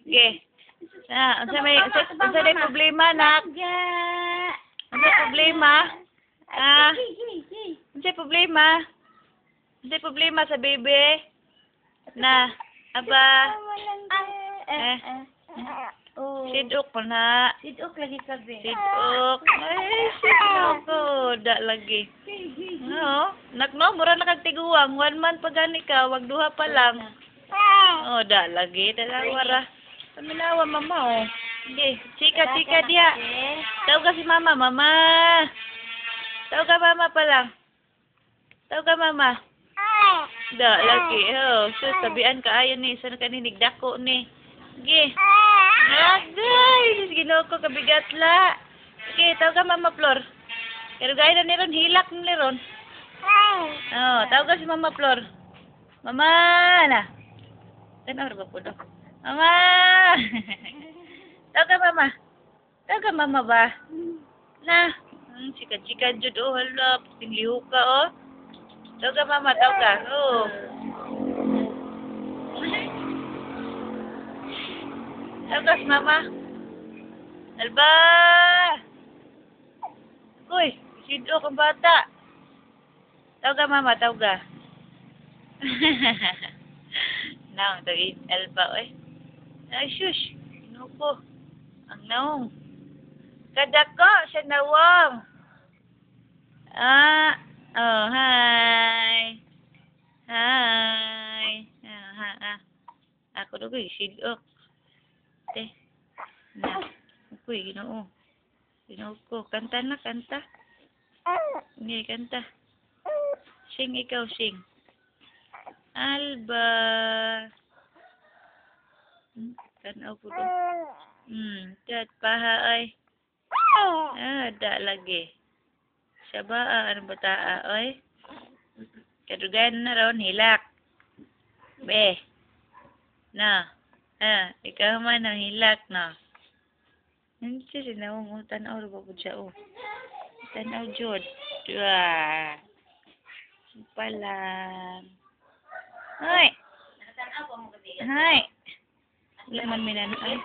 Sige. Unsa may problema, nak? Unsa problema? Unsa problema? Unsa problema sa bebe? Na, aba. Sidok po na. Sidok lagi sabi. Sidok. Ay, sidok ko. Da lagi. No, nakno, mura nakagtiguang. 1 month pa gani ka, wag duha pa lang. Oh, da lagi. Dalawara. Paminawa, mama, oh. Sige, chika dia. Tawag ka si mama, mama. Tawag ka mama pa lang. Tawag ka mama. Da lagi. Oh, sus, sabian ka ayon ni. Sana ka ninigdako ni. Sige. Agay, ginoo ko kabigat la. Okay, tawag ka Mama Flor. Pero gaya na niron, hilak na niron. Oh, tawag ka si Mama Flor. Mama na. Tanaw ba po do? Mama. Tawag ka Mama. Tawag ka Mama ba? Na. Chika-chika jud oh, hala, tingliho ka oh. Tawag ka Mama, tawag ka. Oh. Tagas, mama. Alba! Uy, sido kang bata. Tawag mama, tawag. Naong, tawag Alba, oy. Ay, shush. Ano po? Ang naong. Kadako, siya nawang. Oh, hi. Hi. Ako na ko, sido. Na, uy, ginoo. Ginoo ko. Kanta na, kanta. Hindi, kanta. Sing ikaw, sing. Alba. Tanaw po doon. Kat, paha ay. Da lagi. Siya ba, ano ba taa, ay? Kadugan na ron, hilak. Be. Na. Ikaw man ang hilak na. Hindi siya sinawang tanaw rin po siya oh. Tanaw jod. Palang. Hay! Hay! Laman minan ay.